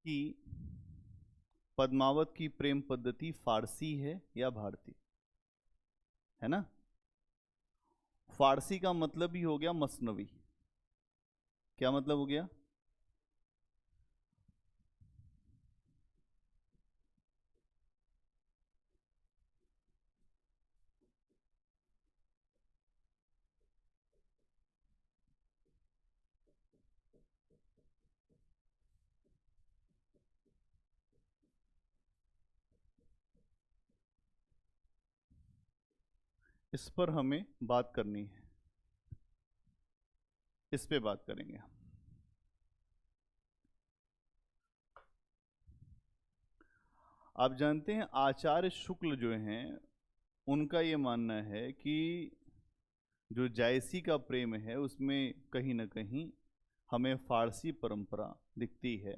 कि पद्मावत की प्रेम पद्धति फारसी है या भारतीय है ना। फारसी का मतलब ही हो गया मसनवी। क्या मतलब हो गया? इस पर हमें बात करनी है, इस पे बात करेंगे। आप जानते हैं आचार्य शुक्ल जो हैं उनका ये मानना है कि जो जायसी का प्रेम है उसमें कहीं ना कहीं हमें फारसी परंपरा दिखती है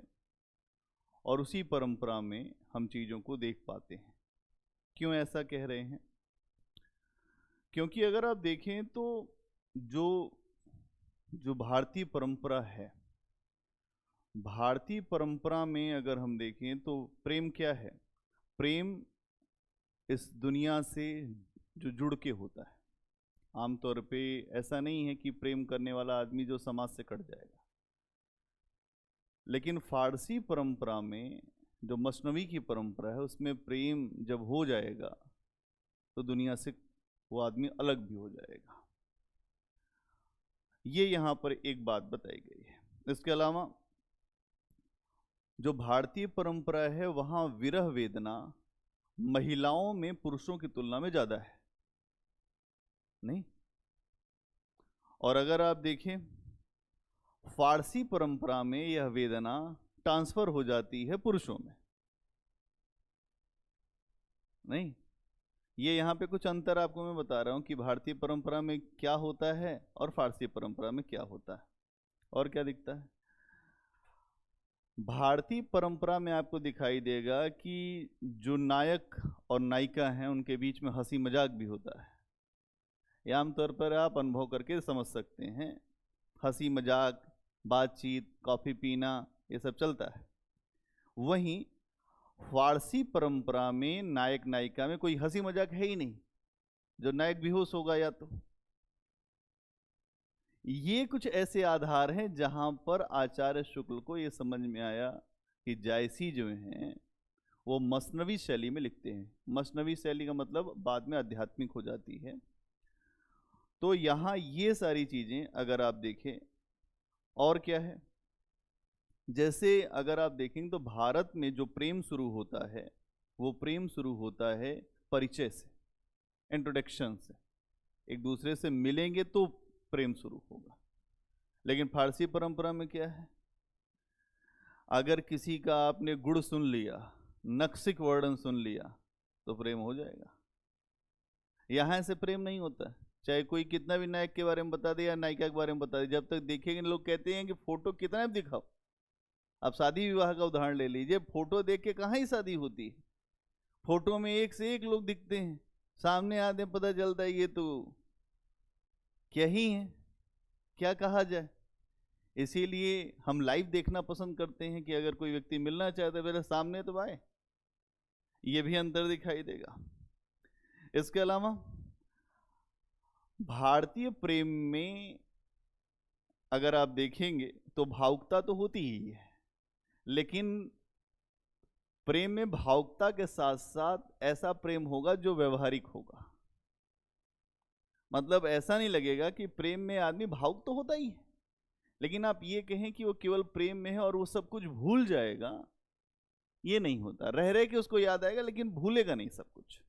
और उसी परंपरा में हम चीज़ों को देख पाते हैं। क्यों ऐसा कह रहे हैं? क्योंकि अगर आप देखें तो जो जो भारतीय परंपरा है, भारतीय परंपरा में अगर हम देखें तो प्रेम क्या है? प्रेम इस दुनिया से जो जुड़ के होता है। आमतौर पे ऐसा नहीं है कि प्रेम करने वाला आदमी जो समाज से कट जाएगा, लेकिन फारसी परंपरा में जो मसनवी की परंपरा है उसमें प्रेम जब हो जाएगा तो दुनिया से वो आदमी अलग भी हो जाएगा। ये यहाँ पर एक बात बताई गई है। इसके अलावा जो भारतीय परंपरा है वहाँ विरह वेदना महिलाओं में पुरुषों की तुलना में ज़्यादा है नहीं। और अगर आप देखें फारसी परंपरा में यह वेदना ट्रांसफर हो जाती है पुरुषों में नहीं। ये यहाँ पे कुछ अंतर आपको मैं बता रहा हूँ कि भारतीय परंपरा में क्या होता है और फारसी परंपरा में क्या होता है और क्या दिखता है। भारतीय परंपरा में आपको दिखाई देगा कि जो नायक और नायिका हैं उनके बीच में हंसी मजाक भी होता है। ये आमतौर पर आप अनुभव करके समझ सकते हैं। हंसी मजाक, बातचीत, कॉफ़ी पीना, ये सब चलता है। वहीं फारसी परंपरा में नायक नायिका में कोई हंसी मजाक है ही नहीं। जो नायक बेहोश होगा या तो ये कुछ ऐसे आधार हैं जहां पर आचार्य शुक्ल को ये समझ में आया कि जायसी जो हैं वो मसनवी शैली में लिखते हैं। मसनवी शैली का मतलब बाद में आध्यात्मिक हो जाती है। तो यहाँ ये सारी चीज़ें अगर आप देखें और क्या है, जैसे अगर आप देखेंगे तो भारत में जो प्रेम शुरू होता है वो प्रेम शुरू होता है परिचय से, इंट्रोडक्शन से। एक दूसरे से मिलेंगे तो प्रेम शुरू होगा। लेकिन फारसी परंपरा में क्या है? अगर किसी का आपने गुण सुन लिया, नक्सिक वर्णन सुन लिया तो प्रेम हो जाएगा। यहाँ से प्रेम नहीं होता है। चाहे कोई कितना भी नायक के बारे में बता दे या नायिका के बारे में बता दे, जब तक देखेंगे लोग कहते हैं कि फोटो कितना भी दिखाओ। आप शादी विवाह का उदाहरण ले लीजिए, फोटो देख के कहाँ ही शादी होती है। फोटो में एक से एक लोग दिखते हैं, सामने आते पता चलता है ये तो क्या ही है, क्या कहा जाए। इसीलिए हम लाइव देखना पसंद करते हैं कि अगर कोई व्यक्ति मिलना चाहता है पहले सामने तो आए। ये भी अंतर दिखाई देगा। इसके अलावा भारतीय प्रेम में अगर आप देखेंगे तो भावुकता तो होती ही है, लेकिन प्रेम में भावुकता के साथ साथ ऐसा प्रेम होगा जो व्यवहारिक होगा। मतलब ऐसा नहीं लगेगा कि प्रेम में आदमी भावुक तो होता ही है, लेकिन आप ये कहें कि वो केवल प्रेम में है और वो सब कुछ भूल जाएगा, ये नहीं होता। रह रहे कि उसको याद आएगा लेकिन भूलेगा नहीं सब कुछ।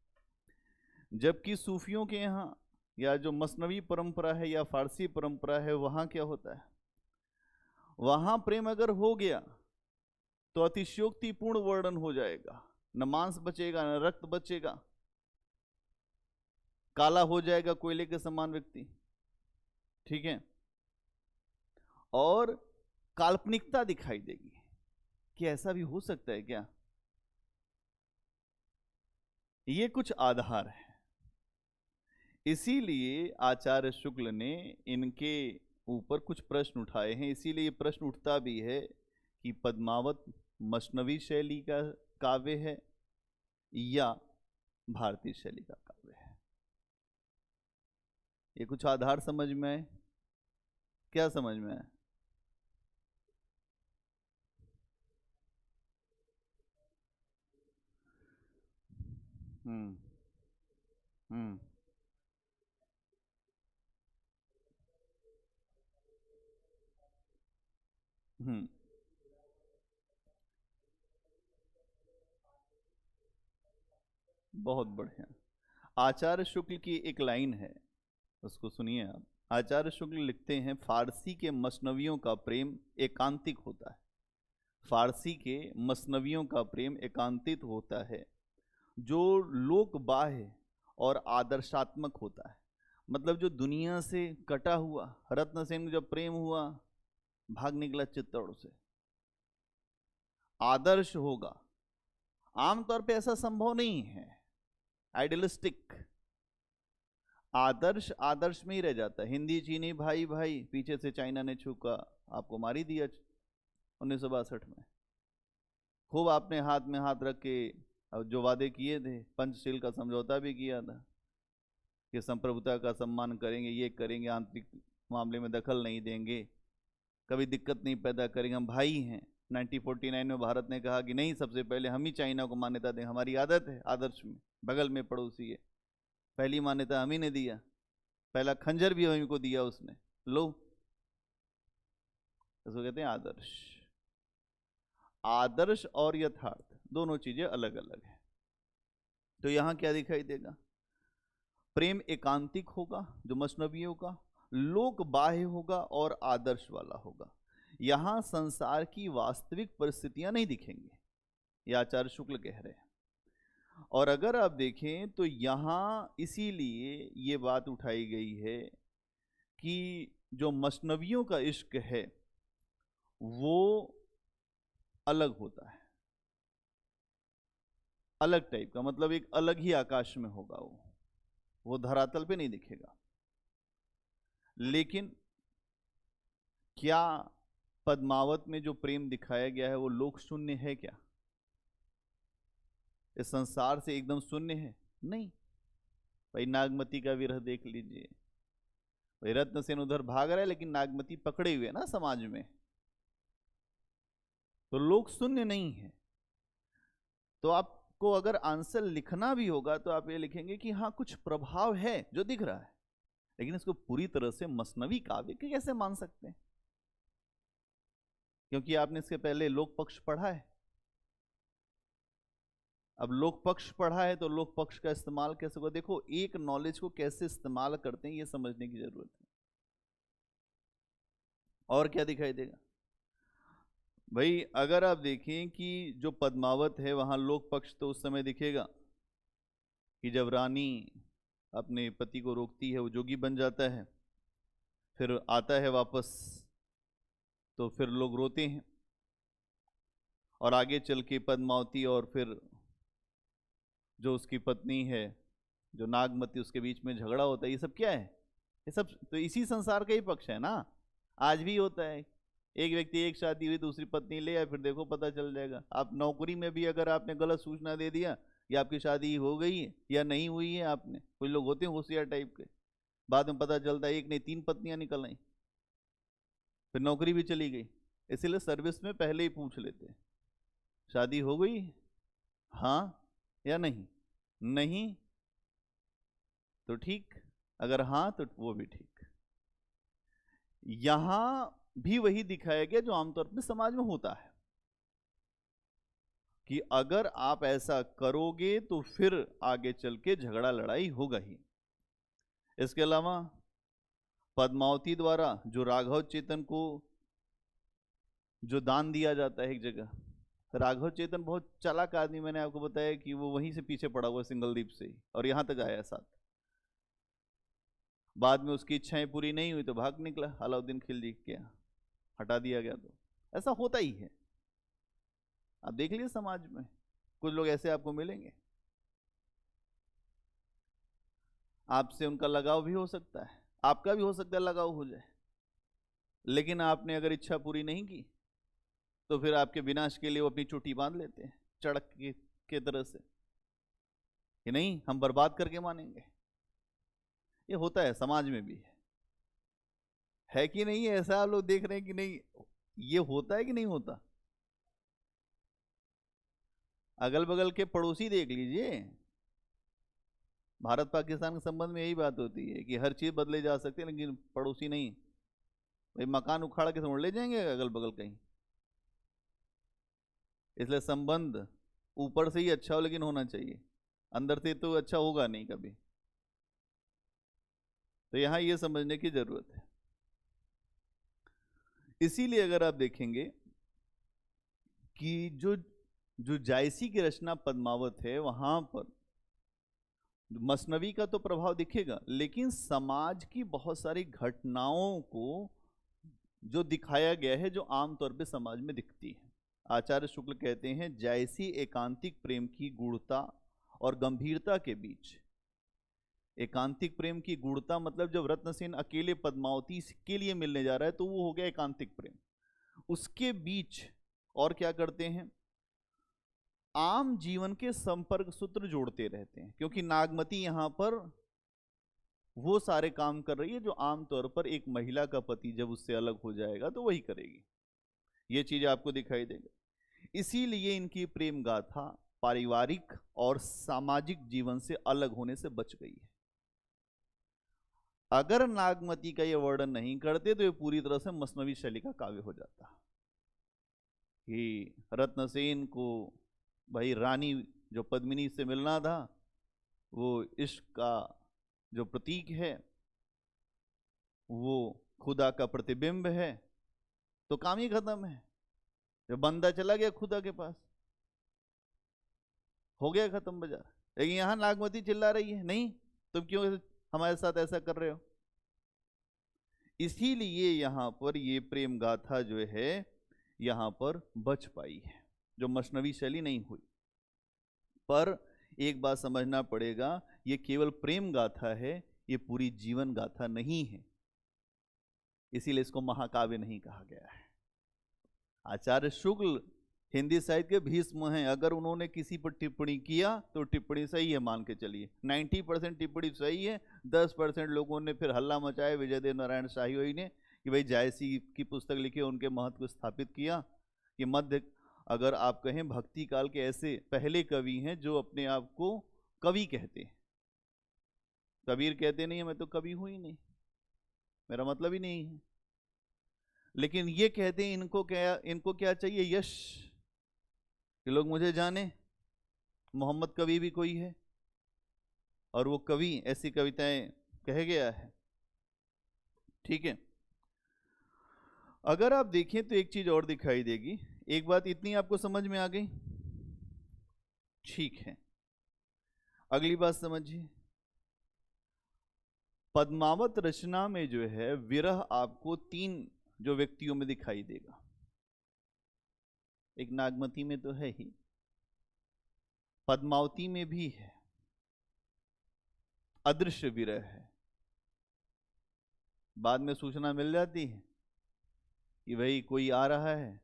जबकि सूफियों के यहाँ या जो मसनवी परंपरा है या फारसी परंपरा है वहाँ क्या होता है? वहाँ प्रेम अगर हो गया तो अतिशयोक्तिपूर्ण वर्णन हो जाएगा। न मांस बचेगा, न रक्त बचेगा, काला हो जाएगा कोयले के समान व्यक्ति, ठीक है। और काल्पनिकता दिखाई देगी कि ऐसा भी हो सकता है क्या। ये कुछ आधार है। इसीलिए आचार्य शुक्ल ने इनके ऊपर कुछ प्रश्न उठाए हैं। इसीलिए ये प्रश्न उठता भी है कि पद्मावत मसनवी शैली का काव्य है या भारतीय शैली का काव्य है? ये कुछ आधार समझ में आए? क्या समझ में आए? हम्म हम्म हम्म बहुत बढ़िया। आचार्य शुक्ल की एक लाइन है, उसको सुनिए आप। आचार्य शुक्ल लिखते हैं, फारसी के मसनवियों का प्रेम एकांतिक होता है। फारसी के मसनवियों का प्रेम एकांतित होता है, जो लोक बाह्य और आदर्शात्मक होता है। मतलब जो दुनिया से कटा हुआ, रत्नसेन को जब प्रेम हुआ भाग निकला चित्तौड़ से, आदर्श होगा। आमतौर पे ऐसा संभव नहीं है, आइडियलिस्टिक। आदर्श आदर्श में ही रह जाता है। हिंदी चीनी भाई भाई, पीछे से चाइना ने छूका आपको मार ही दिया 1962 में। खूब आपने हाथ में हाथ रख के जो वादे किए थे, पंचशील का समझौता भी किया था कि संप्रभुता का सम्मान करेंगे, ये करेंगे, आंतरिक मामले में दखल नहीं देंगे, कभी दिक्कत नहीं पैदा करेंगे, हम भाई हैं। 1949 में भारत ने कहा कि नहीं, सबसे पहले हम ही चाइना को मान्यता दें, हमारी आदत है आदर्श में, बगल में पड़ोसी है, पहली मान्यता हम ही ने दिया, पहला खंजर भी हम को दिया उसने, लो। इसको कहते हैं आदर्श। आदर्श और यथार्थ दोनों चीजें अलग अलग है। तो यहां क्या दिखाई देगा? प्रेम एकांतिक होगा जो मसनवियों का, लोक बाह्य होगा और आदर्श वाला होगा। यहां संसार की वास्तविक परिस्थितियां नहीं दिखेंगी, ये आचार्य शुक्ल कह रहे हैं। और अगर आप देखें तो यहां इसीलिए ये बात उठाई गई है कि जो मसनवियों का इश्क है वो अलग होता है, अलग टाइप का, मतलब एक अलग ही आकाश में होगा, वो धरातल पे नहीं दिखेगा। लेकिन क्या पद्मावत में जो प्रेम दिखाया गया है वो लोक शून्य है क्या? इस संसार से एकदम शून्य है? नहीं। भाई नागमती का विरह देख लीजिए, भाई रत्नसेन उधर भाग रहा है लेकिन नागमती पकड़े हुए ना समाज में, तो लोक शून्य नहीं है। तो आपको अगर आंसर लिखना भी होगा तो आप ये लिखेंगे कि हाँ कुछ प्रभाव है जो दिख रहा है, लेकिन इसको पूरी तरह से मसनवी काव्य के कैसे मान सकते हैं? क्योंकि आपने इसके पहले लोक पक्ष पढ़ा है। अब लोक पक्ष पढ़ा है तो लोक पक्ष का इस्तेमाल कैसे होगा? देखो, एक नॉलेज को कैसे इस्तेमाल करते हैं ये समझने की जरूरत है। और क्या दिखाई देगा भाई? अगर आप देखें कि जो पद्मावत है वहां लोक पक्ष तो उस समय दिखेगा कि जब रानी अपने पति को रोकती है, वो जोगी बन जाता है, फिर आता है वापस, तो फिर लोग रोते हैं। और आगे चल के पद्मावती और फिर जो उसकी पत्नी है जो नागमती, उसके बीच में झगड़ा होता है। ये सब क्या है? ये सब तो इसी संसार का ही पक्ष है ना। आज भी होता है, एक व्यक्ति एक शादी हुई दूसरी पत्नी ले आए, फिर देखो पता चल जाएगा। आप नौकरी में भी अगर आपने गलत सूचना दे दिया कि आपकी शादी हो गई है या नहीं हुई है, आपने, कुछ लोग होते हैं होशियार टाइप के, बाद में पता चलता है एक नहीं 3 पत्नियां निकल आई, फिर नौकरी भी चली गई। इसीलिए सर्विस में पहले ही पूछ लेते हैं, शादी हो गई, हाँ या नहीं? नहीं तो ठीक, अगर हाँ तो वो भी ठीक। यहां भी वही दिखाया गया जो आमतौर पर समाज में होता है कि अगर आप ऐसा करोगे तो फिर आगे चल के झगड़ा लड़ाई होगा ही। इसके अलावा पद्मावती द्वारा जो राघव चेतन को जो दान दिया जाता है एक जगह, राघव चेतन बहुत चालाक आदमी, मैंने आपको बताया कि वो वहीं से पीछे पड़ा हुआ सिंगलदीप से ही, और यहां तक आया साथ। बाद में उसकी इच्छाएं पूरी नहीं हुई तो भाग निकला, अलाउद्दीन खिलजी के यहाँ हटा दिया गया। तो ऐसा होता ही है, आप देख लीजिए समाज में कुछ लोग ऐसे आपको मिलेंगे, आपसे उनका लगाव भी हो सकता है, आपका भी हो सकता है लगाव हो जाए, लेकिन आपने अगर इच्छा पूरी नहीं की तो फिर आपके विनाश के लिए वो अपनी चोटी बांध लेते हैं चड़क के तरह से कि नहीं हम बर्बाद करके मानेंगे। ये होता है, समाज में भी है कि नहीं? ऐसा आप लोग देख रहे हैं कि नहीं? ये होता है कि नहीं होता? अगल बगल के पड़ोसी देख लीजिए, भारत पाकिस्तान के संबंध में यही बात होती है कि हर चीज बदले जा सकती है लेकिन पड़ोसी नहीं। भाई मकान उखाड़ के समझ ले जाएंगे अगल बगल कहीं। इसलिए संबंध ऊपर से ही अच्छा हो लेकिन होना चाहिए, अंदर से तो अच्छा होगा नहीं कभी। तो यहां ये समझने की जरूरत है। इसीलिए अगर आप देखेंगे कि जो जो जायसी की रचना पद्मावत है वहां पर मसनवी का तो प्रभाव दिखेगा, लेकिन समाज की बहुत सारी घटनाओं को जो दिखाया गया है जो आमतौर पे समाज में दिखती है। आचार्य शुक्ल कहते हैं जायसी एकांतिक प्रेम की गूढ़ता और गंभीरता के बीच। एकांतिक प्रेम की गूढ़ता मतलब जब रत्नसेन अकेले पद्मावती के लिए मिलने जा रहा है तो वो हो गया एकांतिक प्रेम। उसके बीच और क्या करते हैं, आम जीवन के संपर्क सूत्र जोड़ते रहते हैं, क्योंकि नागमती यहां पर वो सारे काम कर रही है जो आमतौर पर एक महिला का पति जब उससे अलग हो जाएगा तो वही करेगी। ये चीज आपको दिखाई देगा। इसीलिए इनकी प्रेम गाथा पारिवारिक और सामाजिक जीवन से अलग होने से बच गई है। अगर नागमती का ये वर्णन नहीं करते तो ये पूरी तरह से मसनवी शैली का काव्य हो जाता कि रत्नसेन को भाई रानी जो पद्मिनी से मिलना था वो इश्क का जो प्रतीक है वो खुदा का प्रतिबिंब है, तो काम ही खत्म है। जब बंदा चला गया खुदा के पास हो गया खत्म बाजार। लेकिन यहां नागमती चिल्ला रही है नहीं तुम क्यों हमारे साथ ऐसा कर रहे हो। इसीलिए यहां पर ये प्रेम गाथा जो है यहां पर बच पाई है, जो मसनवी शैली नहीं हुई। पर एक बात समझना पड़ेगा, ये केवल प्रेम गाथा है, ये पूरी जीवन गाथा नहीं है। इसीलिए इसको महाकाव्य नहीं कहा गया है। आचार्य शुक्ल हिंदी साहित्य के भीष्म हैं। अगर उन्होंने किसी पर टिप्पणी किया तो टिप्पणी सही है मान के चलिए, 90% टिप्पणी सही है। 10% लोगों ने फिर हल्ला मचाया विजयदेव नारायण शाही ने कि भाई जायसी की पुस्तक लिखी, उनके महत्व को स्थापित किया कि मध्य अगर आप कहें भक्ति काल के ऐसे पहले कवि हैं जो अपने आप को कवि कहते हैं। कबीर कहते नहीं है मैं तो कवि हूं ही नहीं, मेरा मतलब ही नहीं है। लेकिन ये कहते हैं इनको क्या चाहिए, यश, कि लोग मुझे जाने। मोहम्मद कवि भी कोई है और वो कवि ऐसी कविताएं कह गया है। ठीक है, अगर आप देखें तो एक चीज और दिखाई देगी। एक बात इतनी आपको समझ में आ गई, ठीक है। अगली बात समझिए, पद्मावत रचना में जो है विरह आपको 3 जो व्यक्तियों में दिखाई देगा। एक नागमती में तो है ही, पद्मावती में भी है, अदृश्य विरह है। बाद में सूचना मिल जाती है कि भाई कोई आ रहा है,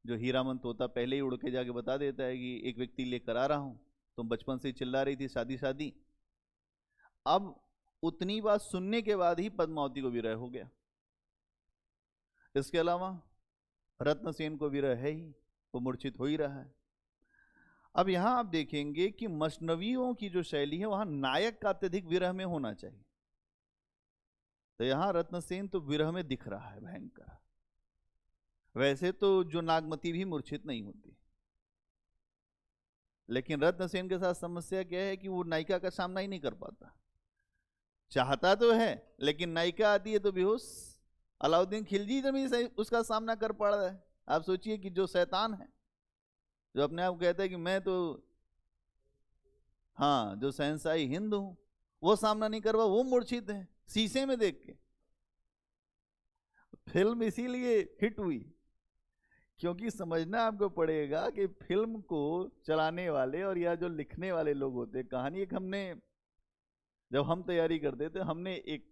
जो हीरामन तोता पहले ही उड़ के जाके बता देता है कि एक व्यक्ति लेकर आ रहा हूं, तुम बचपन से चिल्ला रही थी शादी शादी। अब उतनी बात सुनने के बाद ही पद्मावती को विरह हो गया। इसके अलावा रत्नसेन को विरह है ही, वो मूर्छित हो ही रहा है। अब यहां आप देखेंगे कि मसनवियों की जो शैली है वहां नायक का अत्यधिक विरह में होना चाहिए। तो यहां रत्नसेन तो विरह में दिख रहा है भयंकर। वैसे तो जो नागमती भी मूर्छित नहीं होती, लेकिन रत्नसेन के साथ समस्या क्या है कि वो नायिका का सामना ही नहीं कर पाता। चाहता तो है लेकिन नायिका आती है तो बेहोश। अलाउद्दीन खिलजी जब भी उसका सामना कर पा रहा है। आप सोचिए कि जो शैतान है, जो अपने आप कहता है कि मैं तो हाँ जो शहंशाही हिंद हूं, वो सामना नहीं कर पा, वो मूर्छित है शीशे में देख के। फिल्म इसीलिए हिट हुई क्योंकि समझना आपको पड़ेगा कि फिल्म को चलाने वाले और या जो लिखने वाले लोग होते हैं, कहानी एक हमने जब हम तैयारी करते थे हमने एक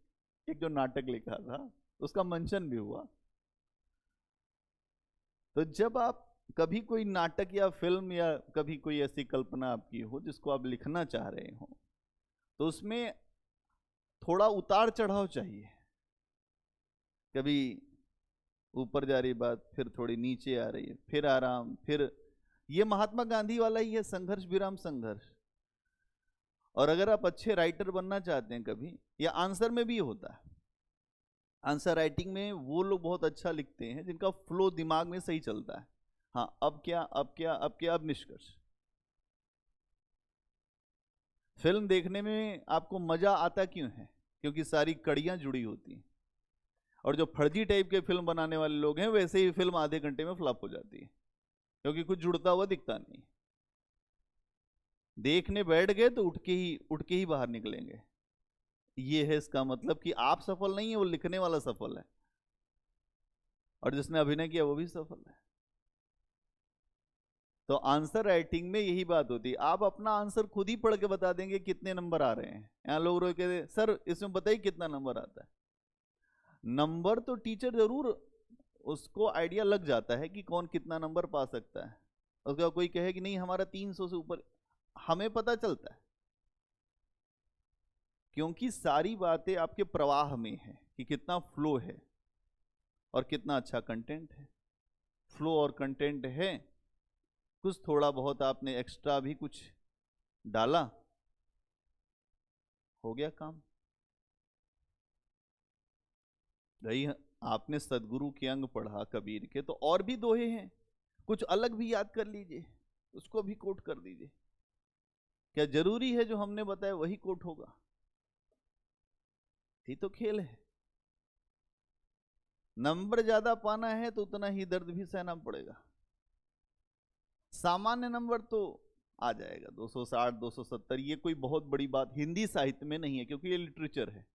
जो नाटक लिखा था उसका मंचन भी हुआ। तो जब आप कभी कोई नाटक या फिल्म या कभी कोई ऐसी कल्पना आपकी हो जिसको आप लिखना चाह रहे हो, तो उसमें थोड़ा उतार चढ़ाव चाहिए। कभी ऊपर जा रही बात, फिर थोड़ी नीचे आ रही है, फिर आराम, फिर ये महात्मा गांधी वाला ही है, संघर्ष विराम संघर्ष। और अगर आप अच्छे राइटर बनना चाहते हैं कभी, या आंसर में भी होता है, आंसर राइटिंग में वो लोग बहुत अच्छा लिखते हैं जिनका फ्लो दिमाग में सही चलता है। हाँ, अब क्या, अब क्या, अब क्या, अब निष्कर्ष। फिल्म देखने में आपको मजा आता क्यों है? क्योंकि सारी कड़ियां जुड़ी होती हैं। और जो फर्जी टाइप के फिल्म बनाने वाले लोग हैं, वैसे ही फिल्म आधे घंटे में फ्लॉप हो जाती है, क्योंकि कुछ जुड़ता हुआ दिखता नहीं। देखने बैठ गए तो उठ के ही बाहर निकलेंगे। ये है इसका मतलब कि आप सफल नहीं है, वो लिखने वाला सफल है, और जिसने अभिनय किया वो भी सफल है। तो आंसर राइटिंग में यही बात होती है, आप अपना आंसर खुद ही पढ़ के बता देंगे कितने नंबर आ रहे हैं। यहाँ लोग रोक के, सर इसमें बताइए कितना नंबर आता है। नंबर तो टीचर जरूर, उसको आइडिया लग जाता है कि कौन कितना नंबर पा सकता है। उसका कोई कहे कि नहीं हमारा 300 से ऊपर, हमें पता चलता है, क्योंकि सारी बातें आपके प्रवाह में है कि कितना फ्लो है और कितना अच्छा कंटेंट है। फ्लो और कंटेंट है, कुछ थोड़ा बहुत आपने एक्स्ट्रा भी कुछ डाला, हो गया काम। रही आपने सदगुरु के अंग पढ़ा कबीर के, तो और भी दोहे हैं, कुछ अलग भी याद कर लीजिए, उसको भी कोट कर दीजिए। क्या जरूरी है जो हमने बताया वही कोट होगा? ये तो खेल है। नंबर ज्यादा पाना है तो उतना ही दर्द भी सहना पड़ेगा। सामान्य नंबर तो आ जाएगा 260 270, ये कोई बहुत बड़ी बात हिंदी साहित्य में नहीं है, क्योंकि ये लिटरेचर है।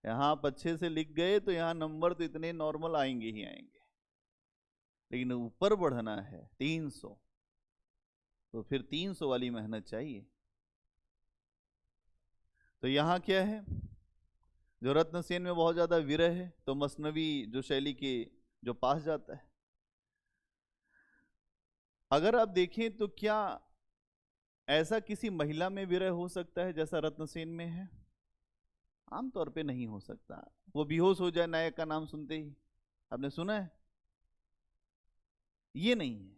यहां आप अच्छे से लिख गए तो यहां नंबर तो इतने नॉर्मल आएंगे ही आएंगे, लेकिन ऊपर बढ़ना है 300, तो फिर 300 वाली मेहनत चाहिए। तो यहां क्या है, जो रत्नसेन में बहुत ज्यादा विरह है, तो मसनवी जो शैली के जो पास जाता है। अगर आप देखें तो क्या ऐसा किसी महिला में विरह हो सकता है जैसा रत्नसेन में है? आमतौर पे नहीं हो सकता। वो बेहोश हो जाए नायक का नाम सुनते ही, आपने सुना है? ये नहीं है।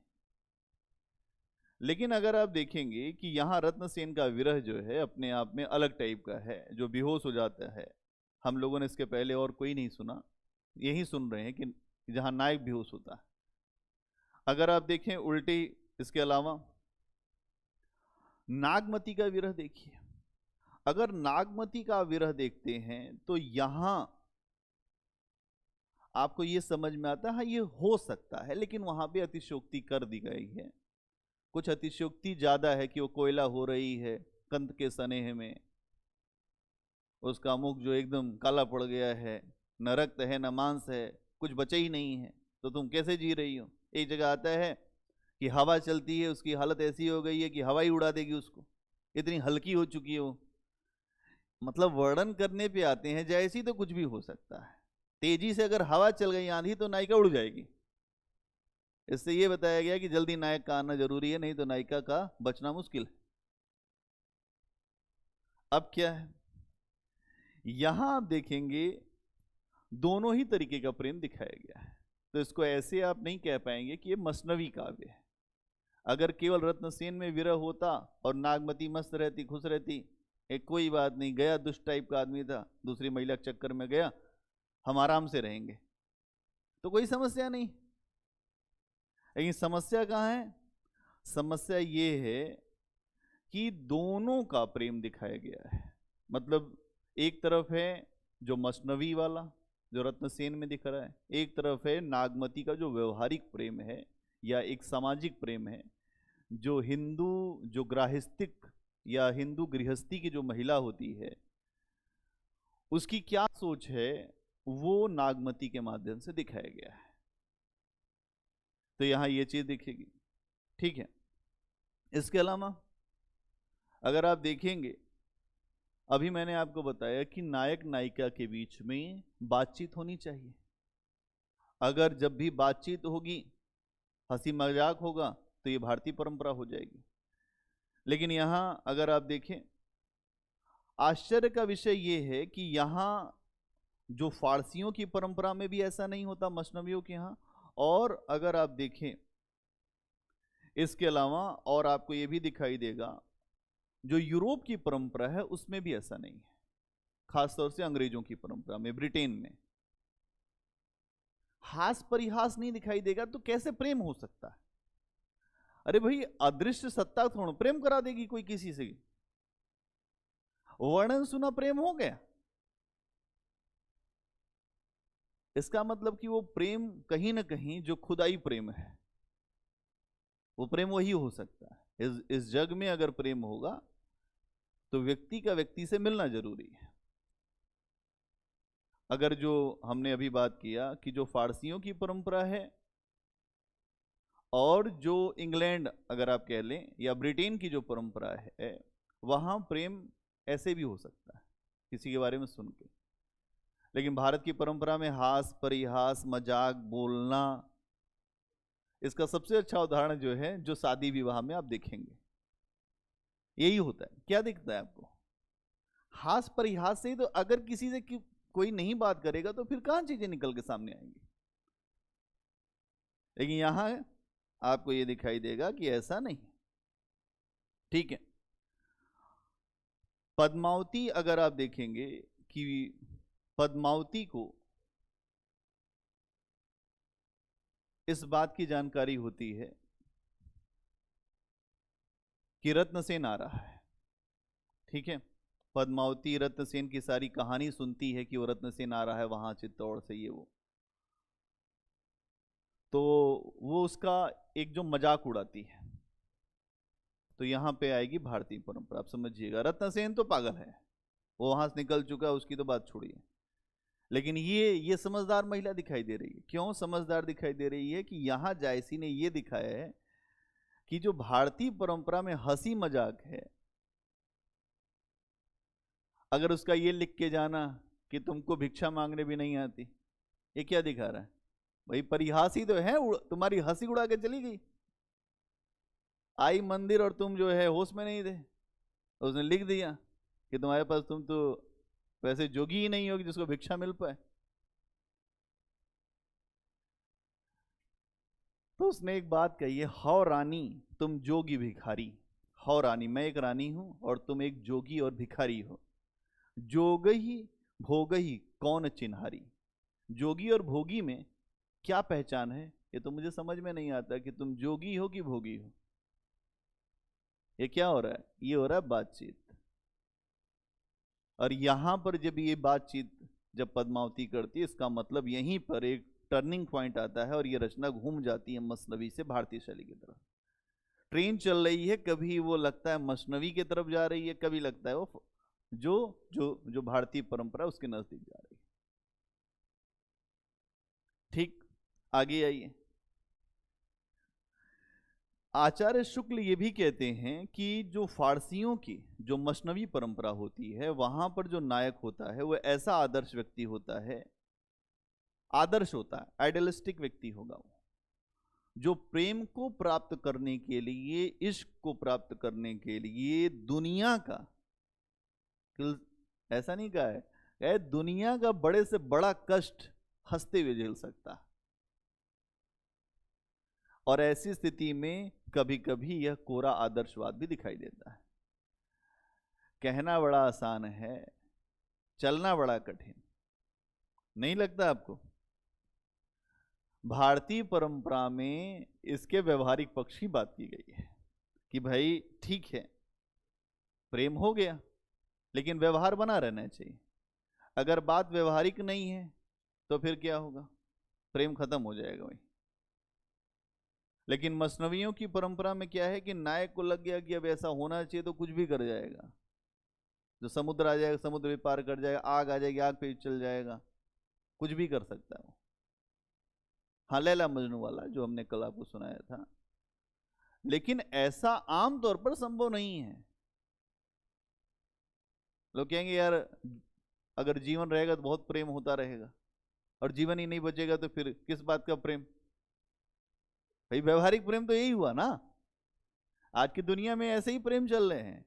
लेकिन अगर आप देखेंगे कि यहां रत्नसेन का विरह जो है अपने आप में अलग टाइप का है, जो बेहोश हो जाता है। हम लोगों ने इसके पहले और कोई नहीं सुना, यही सुन रहे हैं कि जहां नायक बेहोश होता है। अगर आप देखें उल्टी, इसके अलावा नागमती का विरह देखिए। अगर नागमती का विरह देखते हैं तो यहां आपको यह समझ में आता है, हाँ ये हो सकता है, लेकिन वहां पे अतिशयोक्ति कर दी गई है। कुछ अतिशयोक्ति ज्यादा है कि वो कोयला हो रही है कंद के स्नेह में, उसका मुख जो एकदम काला पड़ गया है, न रक्त है न मांस है, कुछ बचा ही नहीं है, तो तुम कैसे जी रही हो। एक जगह आता है कि हवा चलती है, उसकी हालत ऐसी हो गई है कि हवा ही उड़ा देगी उसको, इतनी हल्की हो चुकी है वो। मतलब वर्णन करने पे आते हैं जैसी, तो कुछ भी हो सकता है। तेजी से अगर हवा चल गई आंधी तो नायिका उड़ जाएगी। इससे ये बताया गया कि जल्दी नायक का आना जरूरी है, नहीं तो नायिका का बचना मुश्किल है। अब क्या है, यहां आप देखेंगे दोनों ही तरीके का प्रेम दिखाया गया है। तो इसको ऐसे आप नहीं कह पाएंगे कि ये मसनवी काव्य है। अगर केवल रत्नसेन में विरह होता और नागमती मस्त रहती, खुश रहती, एक कोई बात नहीं, गया दुष्ट टाइप का आदमी था, दूसरी महिला के चक्कर में गया, हम आराम से रहेंगे, तो कोई समस्या नहीं। लेकिन समस्या कहाँ है? समस्या ये है कि दोनों का प्रेम दिखाया गया है। मतलब एक तरफ है जो मसनवी वाला जो रत्नसेन में दिख रहा है, एक तरफ है नागमती का जो व्यवहारिक प्रेम है या एक सामाजिक प्रेम है, जो हिंदू, जो गृहस्थिक या हिंदू गृहस्थी की जो महिला होती है उसकी क्या सोच है, वो नागमती के माध्यम से दिखाया गया है। तो यहां ये चीज दिखेगी, ठीक है। इसके अलावा अगर आप देखेंगे, अभी मैंने आपको बताया कि नायक नायिका के बीच में बातचीत होनी चाहिए। अगर जब भी बातचीत होगी हंसी मजाक होगा तो ये भारतीय परंपरा हो जाएगी। लेकिन यहां अगर आप देखें, आश्चर्य का विषय ये है कि यहां जो फारसियों की परंपरा में भी ऐसा नहीं होता, मसनवियों के यहां, और अगर आप देखें इसके अलावा और आपको ये भी दिखाई देगा जो यूरोप की परंपरा है उसमें भी ऐसा नहीं है, खासतौर से अंग्रेजों की परंपरा में, ब्रिटेन में हास परिहास नहीं दिखाई देगा, तो कैसे प्रेम हो सकता है? अरे भाई, अदृश्य सत्ता थोड़ा प्रेम करा देगी कोई किसी से? वर्णन सुना प्रेम हो गया? इसका मतलब कि वो प्रेम कहीं ना कहीं जो खुदाई प्रेम है, वो प्रेम वही हो सकता है। इस जग में अगर प्रेम होगा तो व्यक्ति का व्यक्ति से मिलना जरूरी है। अगर जो हमने अभी बात किया कि जो फारसियों की परंपरा है और जो इंग्लैंड अगर आप कह लें या ब्रिटेन की जो परंपरा है, वहां प्रेम ऐसे भी हो सकता है किसी के बारे में सुन के। लेकिन भारत की परंपरा में हास परिहास मजाक बोलना, इसका सबसे अच्छा उदाहरण जो है जो शादी विवाह में आप देखेंगे यही होता है। क्या दिखता है आपको? हास परिहास से ही तो, अगर किसी से कोई नहीं बात करेगा तो फिर कहां चीजें निकल के सामने आएंगी। लेकिन यहां आपको यह दिखाई देगा कि ऐसा नहीं। ठीक है, पद्मावती अगर आप देखेंगे कि पद्मावती को इस बात की जानकारी होती है कि रत्नसेन आ रहा है। ठीक है, पद्मावती रत्नसेन की सारी कहानी सुनती है कि वो रत्नसेन आ रहा है वहां चित्तौड़ से, ये वो, तो वो उसका एक जो मजाक उड़ाती है। तो यहां पे आएगी भारतीय परंपरा। आप समझिएगा, रत्नसेन तो पागल है, वो वहां से निकल चुका है, उसकी तो बात छोड़िए। लेकिन ये समझदार महिला दिखाई दे रही है। क्यों समझदार दिखाई दे रही है? कि यहां जायसी ने ये दिखाया है कि जो भारतीय परंपरा में हंसी मजाक है, अगर उसका ये लिख के जाना कि तुमको भिक्षा मांगने भी नहीं आती, ये क्या दिखा रहा है भाई? परिहास ही तो है, तुम्हारी हंसी उड़ा के चली गई, आई मंदिर और तुम जो है होश में नहीं थे। उसने लिख दिया कि तुम्हारे पास, तुम तो वैसे जोगी ही नहीं होगी जिसको भिक्षा मिल पाए। तो उसने एक बात कही है, हौ रानी तुम जोगी भिखारी। हौ रानी, मैं एक रानी हूं और तुम एक जोगी और भिखारी हो। जोगही भोगही कौन चिन्हारी। जोगी और भोगी में क्या पहचान है, ये तो मुझे समझ में नहीं आता कि तुम जोगी हो कि भोगी हो। ये क्या हो रहा है? ये हो रहा है बातचीत। और यहां पर जब ये बातचीत जब पद्मावती करती है, इसका मतलब यहीं पर एक टर्निंग पॉइंट आता है और ये रचना घूम जाती है मसनवी से भारतीय शैली की तरफ। ट्रेन चल रही है, कभी वो लगता है मसनवी की तरफ जा रही है, कभी लगता है वो जो जो जो भारतीय परंपरा उसके नजदीक जा रही है। ठीक, आगे आइए। आचार्य शुक्ल ये भी कहते हैं कि जो फारसियों की जो मसनवी परंपरा होती है, वहां पर जो नायक होता है वो ऐसा आदर्श व्यक्ति होता है, आदर्श होता है, आइडियलिस्टिक व्यक्ति होगा वो, जो प्रेम को प्राप्त करने के लिए, इश्क को प्राप्त करने के लिए दुनिया का, ऐसा नहीं कहा है, दुनिया का बड़े से बड़ा कष्ट हंसते हुए झेल सकता। और ऐसी स्थिति में कभी कभी यह कोरा आदर्शवाद भी दिखाई देता है। कहना बड़ा आसान है, चलना बड़ा कठिन, नहीं लगता आपको? भारतीय परंपरा में इसके व्यवहारिक पक्ष की बात की गई है कि भाई ठीक है, प्रेम हो गया लेकिन व्यवहार बना रहना चाहिए। अगर बात व्यवहारिक नहीं है तो फिर क्या होगा? प्रेम खत्म हो जाएगा भाई। लेकिन मसनवियों की परंपरा में क्या है कि नायक को लग गया कि अब ऐसा होना चाहिए तो कुछ भी कर जाएगा। जो समुद्र आ जाएगा समुद्र भी पार कर जाएगा, आग आ जाएगी आग पे चल जाएगा, कुछ भी कर सकता है वो। हाँ, लैला मजनू वाला जो हमने कल आपको सुनाया था। लेकिन ऐसा आमतौर पर संभव नहीं है। लोग कहेंगे यार अगर जीवन रहेगा तो बहुत प्रेम होता रहेगा, और जीवन ही नहीं बचेगा तो फिर किस बात का प्रेम? भाई व्यवहारिक प्रेम तो यही हुआ ना, आज की दुनिया में ऐसे ही प्रेम चल रहे हैं।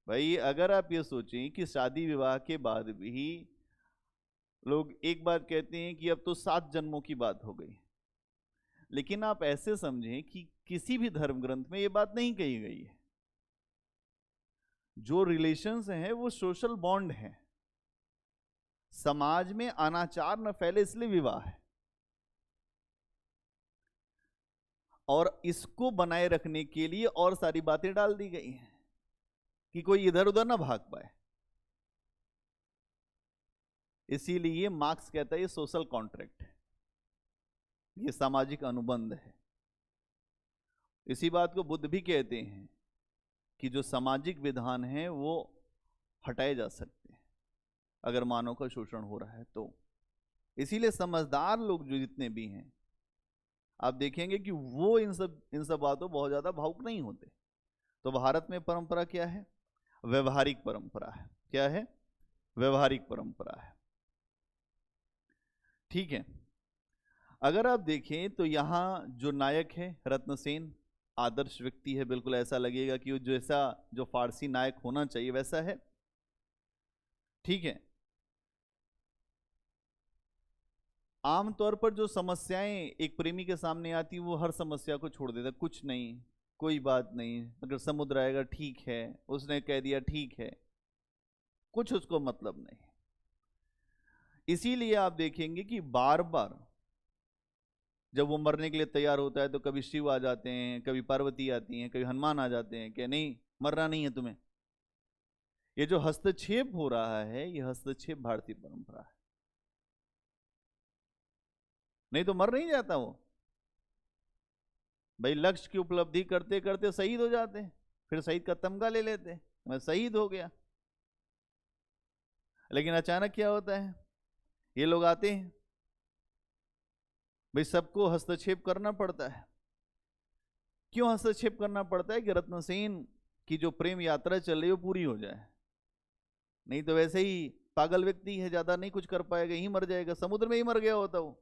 भाई अगर आप ये सोचें कि शादी विवाह के बाद भी लोग एक बात कहते हैं कि अब तो 7 जन्मों की बात हो गई, लेकिन आप ऐसे समझें कि किसी भी धर्म ग्रंथ में ये बात नहीं कही गई है। जो रिलेशंस हैं वो सोशल बॉन्ड हैं, समाज में अनाचार न फैले इसलिए विवाह है, और इसको बनाए रखने के लिए और सारी बातें डाल दी गई हैं कि कोई इधर उधर ना भाग पाए। इसीलिए मार्क्स कहता है ये सोशल कॉन्ट्रैक्ट है, ये सामाजिक अनुबंध है। इसी बात को बुद्ध भी कहते हैं कि जो सामाजिक विधान है वो हटाए जा सकते हैं अगर मानव का शोषण हो रहा है तो। इसीलिए समझदार लोग जो जितने भी हैं, आप देखेंगे कि वो इन सब बातों बहुत ज्यादा भावुक नहीं होते। तो भारत में परंपरा क्या है? व्यवहारिक परंपरा है। क्या है? व्यवहारिक परंपरा है। ठीक है, अगर आप देखें तो यहां जो नायक है रत्नसेन, आदर्श व्यक्ति है, बिल्कुल ऐसा लगेगा कि जैसा जो फारसी नायक होना चाहिए वैसा है। ठीक है, आमतौर पर जो समस्याएं एक प्रेमी के सामने आती वो हर समस्या को छोड़ देता, कुछ नहीं, कोई बात नहीं, अगर समुद्र आएगा ठीक है, उसने कह दिया ठीक है, कुछ उसको मतलब नहीं। इसीलिए आप देखेंगे कि बार बार जब वो मरने के लिए तैयार होता है तो कभी शिव आ जाते हैं, कभी पार्वती आती हैं, कभी हनुमान आ जाते हैं कि नहीं मरना नहीं है तुम्हें। ये जो हस्तक्षेप हो रहा है ये हस्तक्षेप भारतीय परंपरा है, नहीं तो मर नहीं जाता वो। भाई लक्ष्य की उपलब्धि करते करते शहीद हो जाते हैं, फिर शहीद का तमगा ले लेते हैं, मैं शहीद हो गया। लेकिन अचानक क्या होता है, ये लोग आते हैं, भाई सबको हस्तक्षेप करना पड़ता है। क्यों हस्तक्षेप करना पड़ता है? कि रत्नसेन की जो प्रेम यात्रा चल रही है वो पूरी हो जाए, नहीं तो वैसे ही पागल व्यक्ति है, ज्यादा नहीं कुछ कर पाएगा, यही मर जाएगा, समुद्र में ही मर गया होता वो।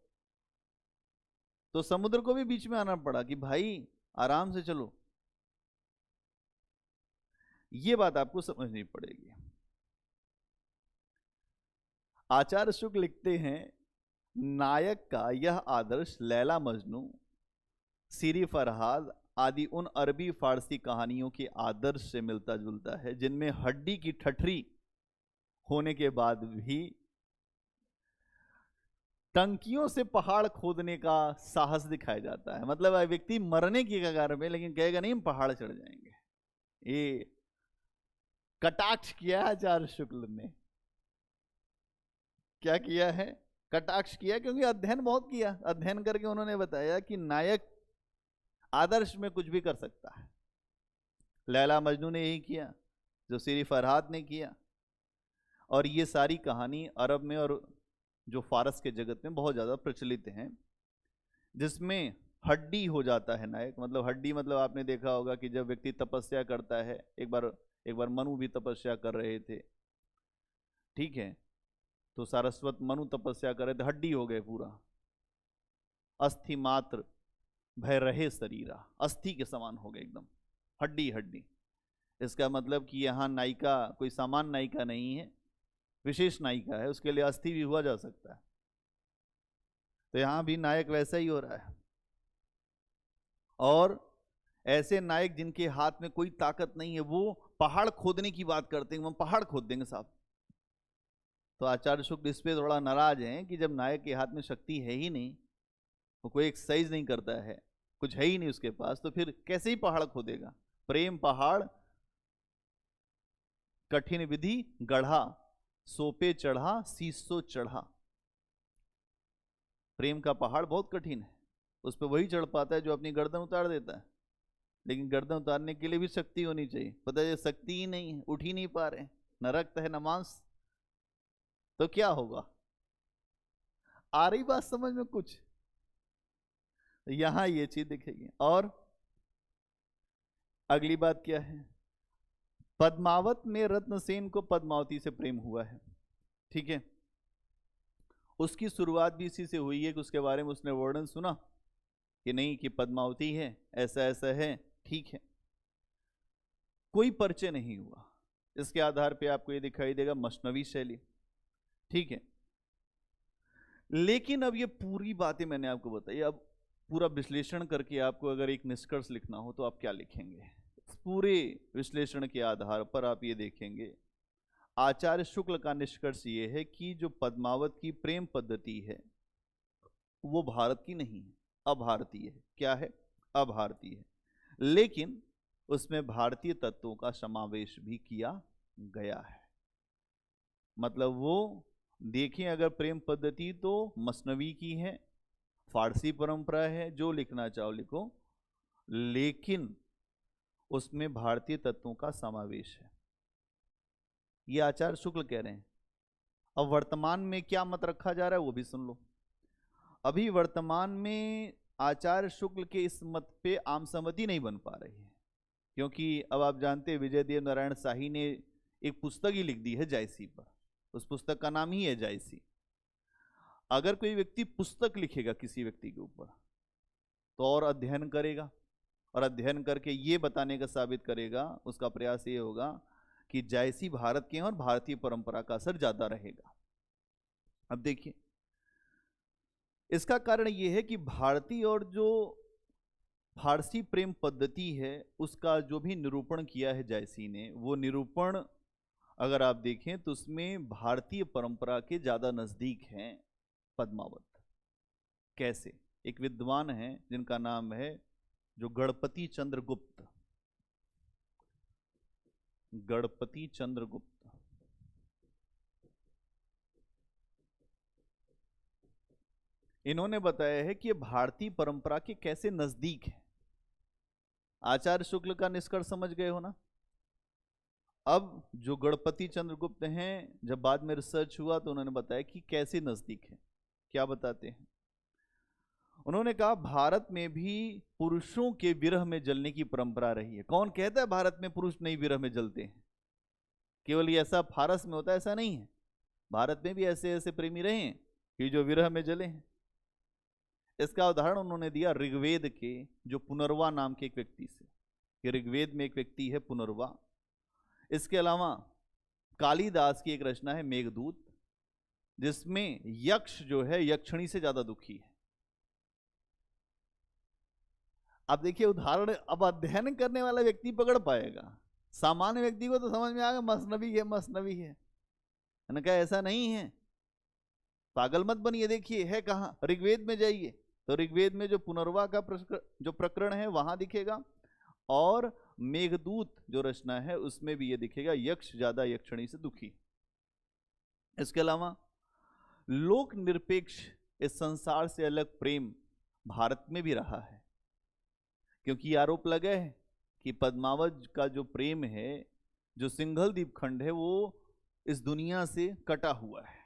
तो समुद्र को भी बीच में आना पड़ा कि भाई आराम से चलो। ये बात आपको समझनी पड़ेगी। आचार्य शुक्ल लिखते हैं, नायक का यह आदर्श लैला मजनू, सीरी फरहाद आदि उन अरबी फारसी कहानियों के आदर्श से मिलता जुलता है जिनमें हड्डी की ठठरी होने के बाद भी टंकियों से पहाड़ खोदने का साहस दिखाया जाता है। मतलब व्यक्ति मरने की कगार में, लेकिन कहेगा नहीं हम पहाड़ चढ़ जाएंगे। ये कटाक्ष किया है आचार्य शुक्ल ने। क्या किया है? कटाक्ष किया, क्योंकि अध्ययन बहुत किया। अध्ययन करके उन्होंने बताया कि नायक आदर्श में कुछ भी कर सकता है। लैला मजनू ने यही किया जो सीरी फरहाद ने किया, और ये सारी कहानी अरब में और जो फारस के जगत में बहुत ज़्यादा प्रचलित हैं, जिसमें हड्डी हो जाता है नायक। मतलब हड्डी मतलब आपने देखा होगा कि जब व्यक्ति तपस्या करता है, एक बार मनु भी तपस्या कर रहे थे, ठीक है, तो सारस्वत मनु तपस्या कर रहे थे, हड्डी हो गए पूरा, अस्थि मात्र भय रहे शरीरा, अस्थि के समान हो गए एकदम, हड्डी हड्डी। इसका मतलब कि यहाँ नायिका कोई सामान्य नायिका नहीं है, विशेष नायिका है, उसके लिए अस्थि भी हुआ जा सकता है। तो यहाँ भी नायक वैसा ही हो रहा है। और ऐसे नायक जिनके हाथ में कोई ताकत नहीं है, वो पहाड़ खोदने की बात करते हैं, हम पहाड़ खोद देंगे साहब। तो आचार्य शुक्ल इस पे थोड़ा नाराज हैं कि जब नायक के हाथ में शक्ति है ही नहीं, वो कोई एक्सरसाइज नहीं करता है, कुछ है ही नहीं उसके पास, तो फिर कैसे ही पहाड़ खोदेगा? प्रेम पहाड़ कठिन विधि गढ़ा, सोपे चढ़ा शीशो चढ़ा। प्रेम का पहाड़ बहुत कठिन है, उस पर वही चढ़ पाता है जो अपनी गर्दन उतार देता है। लेकिन गर्दन उतारने के लिए भी शक्ति होनी चाहिए। पता है शक्ति ही नहीं है, उठ ही नहीं पा रहे, न रक्त है न मांस, तो क्या होगा? आ रही बात समझ में कुछ? यहां ये चीज दिखेगी। और अगली बात क्या है? पद्मावत में रत्नसेन को पद्मावती से प्रेम हुआ है, ठीक है। उसकी शुरुआत भी इसी से हुई है कि उसके बारे में उसने वर्णन सुना कि नहीं कि पद्मावती है, ऐसा ऐसा है, ठीक है। कोई परिचय नहीं हुआ। इसके आधार पे आपको ये दिखाई देगा मसनवी शैली, ठीक है। लेकिन अब ये पूरी बातें मैंने आपको बताई, अब पूरा विश्लेषण करके आपको अगर एक निष्कर्ष लिखना हो तो आप क्या लिखेंगे? इस पूरे विश्लेषण के आधार पर आप ये देखेंगे, आचार्य शुक्ल का निष्कर्ष ये है कि जो पद्मावत की प्रेम पद्धति है वो भारत की नहीं है, अभारतीय है। क्या है? अभारतीय है। लेकिन उसमें भारतीय तत्वों का समावेश भी किया गया है। मतलब वो देखें, अगर प्रेम पद्धति तो मसनवी की है, फारसी परंपरा है, जो लिखना चाहो लिखो, लेकिन उसमें भारतीय तत्वों का समावेश है। ये आचार्य शुक्ल कह रहे हैं। अब वर्तमान में क्या मत रखा जा रहा है वो भी सुन लो। अभी वर्तमान में आचार्य शुक्ल के इस मत पे आम सहमति नहीं बन पा रही है, क्योंकि अब आप जानते हैं विजय देव नारायण शाही ने एक पुस्तक ही लिख दी है जायसी पर। उस पुस्तक का नाम ही है जायसी। अगर कोई व्यक्ति पुस्तक लिखेगा किसी व्यक्ति के ऊपर तो और अध्ययन करेगा, और अध्ययन करके ये बताने का साबित करेगा, उसका प्रयास ये होगा कि जायसी भारत के हैं और भारतीय परंपरा का असर ज्यादा रहेगा। अब देखिए, इसका कारण ये है कि भारतीय और जो फारसी प्रेम पद्धति है उसका जो भी निरूपण किया है जायसी ने, वो निरूपण अगर आप देखें तो उसमें भारतीय परंपरा के ज्यादा नजदीक हैं पद्मावत। कैसे? एक विद्वान है जिनका नाम है जो गणपति चंद्रगुप्त, गणपति चंद्रगुप्त। इन्होंने बताया है कि ये भारतीय परंपरा के कैसे नजदीक है। आचार्य शुक्ल का निष्कर्ष समझ गए हो ना? अब जो गणपति चंद्रगुप्त हैं, जब बाद में रिसर्च हुआ तो उन्होंने बताया कि कैसे नजदीक है। क्या बताते हैं? उन्होंने कहा भारत में भी पुरुषों के विरह में जलने की परंपरा रही है। कौन कहता है भारत में पुरुष नहीं विरह में जलते हैं? केवल ये ऐसा फारस में होता है ऐसा नहीं है, भारत में भी ऐसे ऐसे प्रेमी रहे हैं कि जो विरह में जले हैं। इसका उदाहरण उन्होंने दिया ऋग्वेद के जो पुनर्वा नाम के एक व्यक्ति से, कि ऋग्वेद में एक व्यक्ति है पुनर्वा। इसके अलावा कालिदास की एक रचना है मेघदूत, जिसमें यक्ष जो है यक्षिणी से ज्यादा दुखी है। अब देखिए उदाहरण, अब अध्ययन करने वाला व्यक्ति पकड़ पाएगा, सामान्य व्यक्ति को तो समझ में आएगा मसनवी है मसनवी है। मैंने कहा ऐसा नहीं है, पागल मत बनिए। देखिए है कहाँ? ऋग्वेद में जाइए तो ऋग्वेद में जो पुनर्वा का जो प्रकरण है वहां दिखेगा, और मेघदूत जो रचना है उसमें भी ये दिखेगा, यक्ष ज्यादा यक्षिणी से दुखी। इसके अलावा लोक निरपेक्ष इस संसार से अलग प्रेम भारत में भी रहा है, क्योंकि आरोप लगा है कि पद्मावत का जो प्रेम है, जो सिंघल द्वीप खंड है, वो इस दुनिया से कटा हुआ है।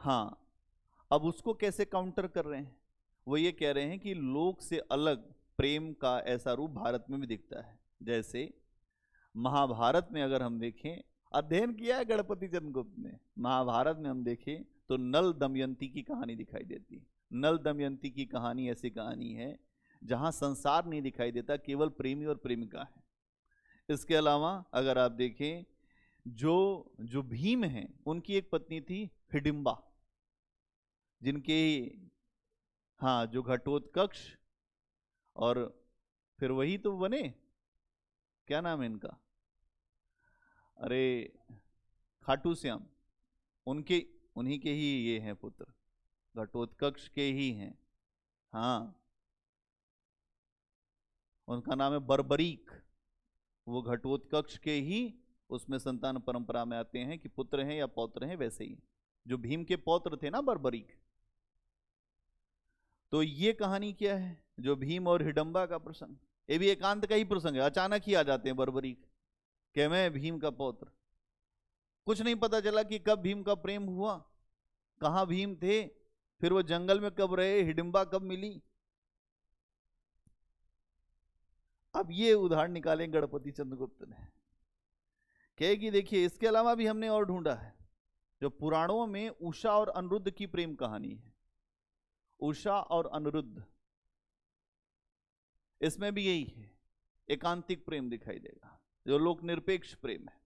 हाँ, अब उसको कैसे काउंटर कर रहे हैं? वो ये कह रहे हैं कि लोक से अलग प्रेम का ऐसा रूप भारत में भी दिखता है। जैसे महाभारत में अगर हम देखें, अध्ययन किया है गणपति चंद्रगुप्त ने, महाभारत में हम देखें तो नल दमयंती की कहानी दिखाई देती है। नल दमयंती की कहानी ऐसी कहानी है जहां संसार नहीं दिखाई देता, केवल प्रेमी और प्रेमिका है। इसके अलावा अगर आप देखें जो भीम हैं उनकी एक पत्नी थी हिडिंबा, जिनके हाँ जो घटोत्कच, और फिर वही तो बने, क्या नाम है इनका, अरे खाटू श्याम, उनके उन्हीं के ही ये हैं पुत्र, घटोत्कच के ही हैं। हाँ, उनका नाम है बर्बरीक। वो घटोत्कच के ही उसमें संतान परंपरा में आते हैं कि पुत्र हैं या पौत्र हैं, वैसे ही जो भीम के पौत्र थे ना बर्बरीक। तो ये कहानी क्या है? जो भीम और हिडंबा का प्रसंग, ये भी एकांत का ही प्रसंग है। अचानक ही आ जाते हैं बर्बरीक कि मैं भीम का पौत्र। कुछ नहीं पता चला कि कब भीम का प्रेम हुआ, कहां भीम थे, फिर वो जंगल में कब रहे, हिडिंबा कब मिली। अब ये उदाहरण निकाले गणपति चंद्रगुप्त ने, कहे कि देखिए इसके अलावा भी हमने और ढूंढा है। जो पुराणों में उषा और अनिरुद्ध की प्रेम कहानी है, उषा और अनिरुद्ध, इसमें भी यही है, एकांतिक प्रेम दिखाई देगा, जो लोक निरपेक्ष प्रेम है।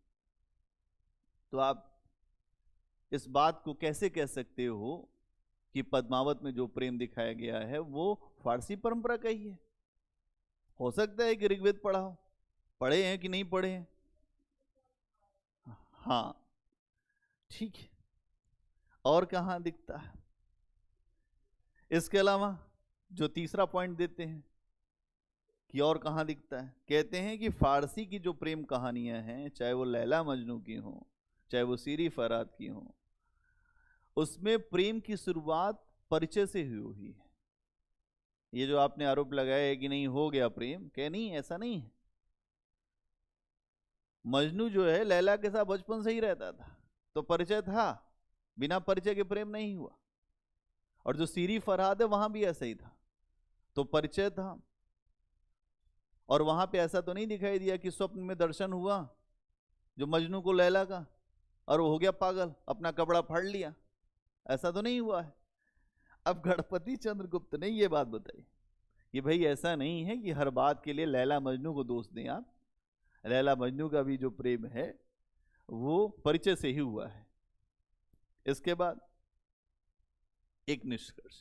तो आप इस बात को कैसे कह सकते हो कि पद्मावत में जो प्रेम दिखाया गया है वो फारसी परंपरा का ही है? हो सकता है कि ऋग्वेद पढ़ा हो, पढ़े हैं कि नहीं पढ़े हैं? हाँ ठीक है, और कहाँ दिखता है? इसके अलावा जो तीसरा पॉइंट देते हैं कि और कहाँ दिखता है, कहते हैं कि फारसी की जो प्रेम कहानियां हैं, चाहे वो लैला मजनू की हो, चाहे वो सीरी फरात की हो, उसमें प्रेम की शुरुआत परिचय से हुई है। ये जो आपने आरोप लगाया है कि नहीं हो गया प्रेम, कह नहीं, ऐसा नहीं है। मजनू जो है लैला के साथ बचपन से ही रहता था, तो परिचय था, बिना परिचय के प्रेम नहीं हुआ। और जो सीरी फरहाद है वहां भी ऐसा ही था, तो परिचय था। और वहां पे ऐसा तो नहीं दिखाई दिया कि स्वप्न में दर्शन हुआ जो मजनू को लैला का, और वो हो गया पागल, अपना कपड़ा फाड़ लिया, ऐसा तो नहीं हुआ है। अब गणपति चंद्रगुप्त ने ये बात बताई कि भाई ऐसा नहीं है कि हर बात के लिए लैला मजनू को दोष दें आप, लैला मजनू का भी जो प्रेम है वो परिचय से ही हुआ है। इसके बाद एक निष्कर्ष,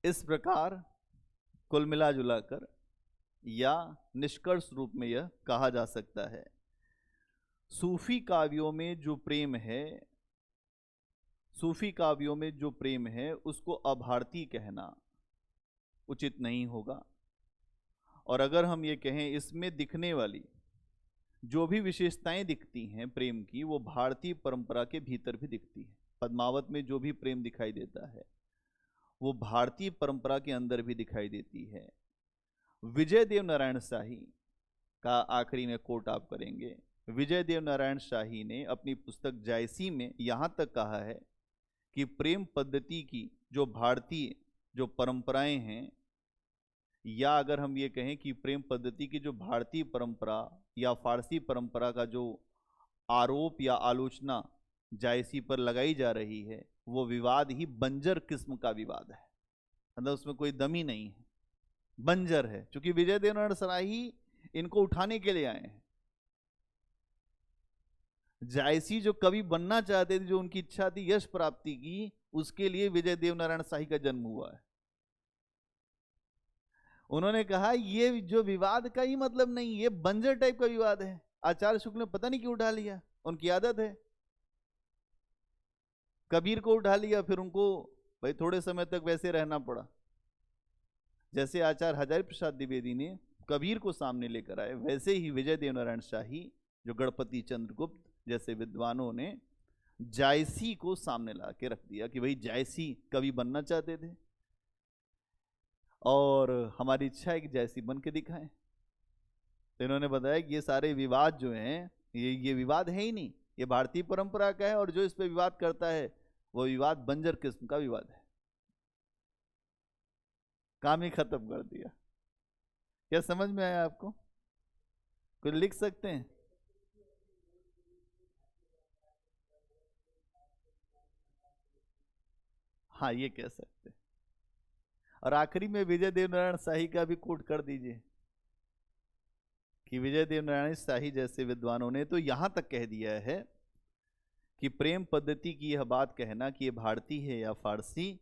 इस प्रकार कुल मिला जुलाकर या निष्कर्ष रूप में यह कहा जा सकता है, सूफी काव्यों में जो प्रेम है, सूफी काव्यों में जो प्रेम है उसको अभारती कहना उचित नहीं होगा। और अगर हम ये कहें इसमें दिखने वाली जो भी विशेषताएं दिखती हैं प्रेम की, वो भारतीय परंपरा के भीतर भी दिखती है। पद्मावत में जो भी प्रेम दिखाई देता है वो भारतीय परंपरा के अंदर भी दिखाई देती है। विजय देव नारायण शाही का आखिरी में कोट आप करेंगे। विजय देव नारायण शाही ने अपनी पुस्तक जायसी में यहां तक कहा है कि प्रेम पद्धति की जो भारतीय जो परंपराएं हैं, या अगर हम ये कहें कि प्रेम पद्धति की जो भारतीय परंपरा या फारसी परंपरा का जो आरोप या आलोचना जायसी पर लगाई जा रही है, वो विवाद ही बंजर किस्म का विवाद है, मतलब उसमें कोई दम ही नहीं है, बंजर है। क्योंकि विजय देव नारायण शाही इनको उठाने के लिए आए हैं। जायसी जो कवि बनना चाहते थे, जो उनकी इच्छा थी यश प्राप्ति की, उसके लिए विजय देव नारायण शाही का जन्म हुआ है। उन्होंने कहा ये जो विवाद का ही मतलब नहीं, ये बंजर टाइप का विवाद है। आचार्य शुक्ल ने पता नहीं क्यों उठा लिया, उनकी आदत है। कबीर को उठा लिया, फिर उनको भाई थोड़े समय तक वैसे रहना पड़ा। जैसे आचार्य हजारी प्रसाद द्विवेदी ने कबीर को सामने लेकर आए, वैसे ही विजय देव नारायण शाही, जो गणपति चंद्रगुप्त जैसे विद्वानों ने जायसी को सामने ला के रख दिया कि भाई जायसी कवि बनना चाहते थे और हमारी इच्छा है कि जायसी बन के दिखाएं। तो इन्होंने बताया कि ये सारे विवाद जो हैं, ये विवाद है ही नहीं, ये भारतीय परंपरा का है, और जो इस पे विवाद करता है वो विवाद बंजर किस्म का विवाद है। काम ही खत्म कर दिया। क्या समझ में आया आपको? कुछ लिख सकते हैं? हाँ ये कह सकते हैं। और आखिरी में विजय देव नारायण शाही का भी कोट कर दीजिए कि विजय देव नारायण शाही जैसे विद्वानों ने तो यहां तक कह दिया है कि प्रेम पद्धति की यह बात कहना कि ये भारतीय है या फारसी,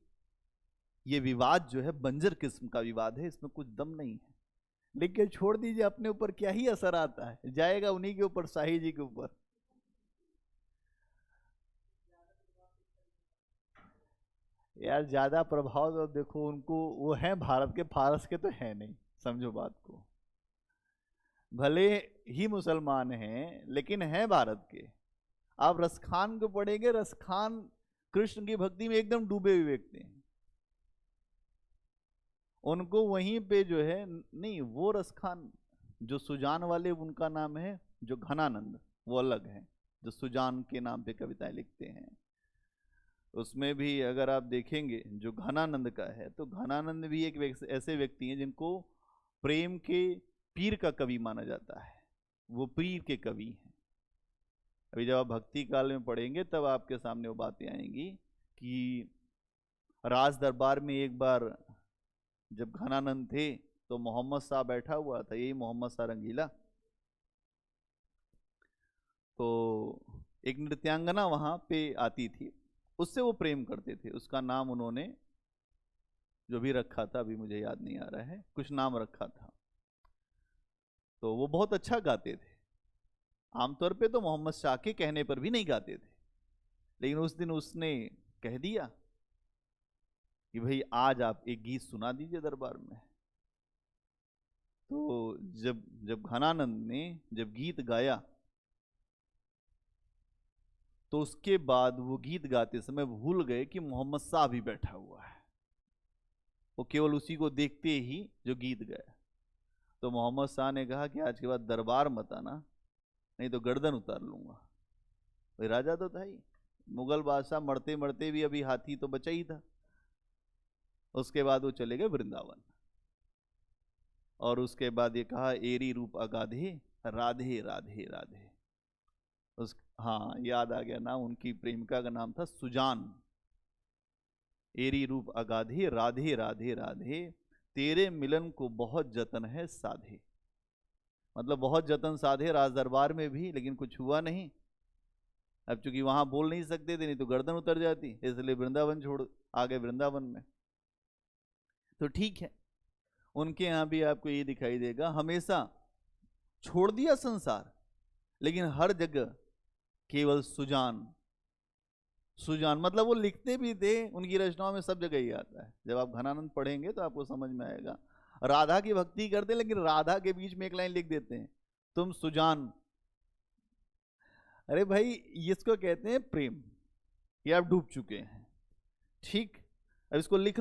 ये विवाद जो है बंजर किस्म का विवाद है, इसमें कुछ दम नहीं है। लेकिन छोड़ दीजिए, अपने ऊपर क्या ही असर आता है, जाएगा उन्हीं के ऊपर, शाही जी के ऊपर। यार ज्यादा प्रभाव तो देखो उनको, वो है भारत के, फारस के तो है नहीं, समझो बात को। भले ही मुसलमान हैं लेकिन हैं भारत के। आप रसखान को पढ़ेंगे, रसखान कृष्ण की भक्ति में एकदम डूबे हुए व्यक्ति हैं। उनको वहीं पे जो है, नहीं वो रसखान जो सुजान वाले उनका नाम है, जो घनानंद वो अलग है, जो सुजान के नाम पे कविताएं लिखते हैं। उसमें भी अगर आप देखेंगे जो घनानंद का है, तो घनानंद भी एक ऐसे व्यक्ति हैं जिनको प्रेम के पीर का कवि माना जाता है, वो पीर के कवि हैं। अभी जब आप भक्ति काल में पढ़ेंगे तब आपके सामने वो बातें आएंगी कि राज दरबार में एक बार जब घनानंद थे तो मोहम्मद शाह बैठा हुआ था, यही मोहम्मद शाह रंगीला। तो एक नृत्यांगना वहां पे आती थी, उससे वो प्रेम करते थे। उसका नाम उन्होंने जो भी रखा था, अभी मुझे याद नहीं आ रहा है, कुछ नाम रखा था। तो वो बहुत अच्छा गाते थे। आमतौर पे तो मोहम्मद शाह के कहने पर भी नहीं गाते थे, लेकिन उस दिन उसने कह दिया कि भाई आज आप एक गीत सुना दीजिए दरबार में। तो जब जब घनानंद ने जब गीत गाया तो उसके बाद वो गीत गाते समय भूल गए कि मोहम्मद शाह भी बैठा हुआ है। वो केवल उसी को देखते ही जो गीत गाया। तो मोहम्मद शाह ने कहा कि आज के बाद दरबार मत आना, नहीं तो गर्दन उतार लूंगा। भाई राजा तो था ही, मुगल बादशाह, मरते मरते भी अभी हाथी तो बचा ही था। उसके बाद वो चले गए वृंदावन, और उसके बाद ये कहा एरी रूप अगाधे राधे राधे राधे। उस हाँ याद आ गया नाम, उनकी प्रेमिका का नाम था सुजान। एरी रूप अगाधे राधे राधे राधे, तेरे मिलन को बहुत जतन है साधे। मतलब बहुत जतन साधे राज दरबार में भी, लेकिन कुछ हुआ नहीं। अब चूंकि वहां बोल नहीं सकते थे, नहीं तो गर्दन उतर जाती, इसलिए वृंदावन छोड़ आ गए वृंदावन में। तो ठीक है, उनके यहां भी आपको ये दिखाई देगा, हमेशा छोड़ दिया संसार, लेकिन हर जगह केवल सुजान सुजान। मतलब वो लिखते भी थे, उनकी रचनाओं में सब जगह ही आता है। जब आप घनानंद पढ़ेंगे तो आपको समझ में आएगा। राधा की भक्ति करते हैं, लेकिन राधा के बीच में एक लाइन लिख देते हैं, तुम सुजान। अरे भाई इसको कहते हैं प्रेम, ये आप डूब चुके हैं। ठीक, अब इसको लिख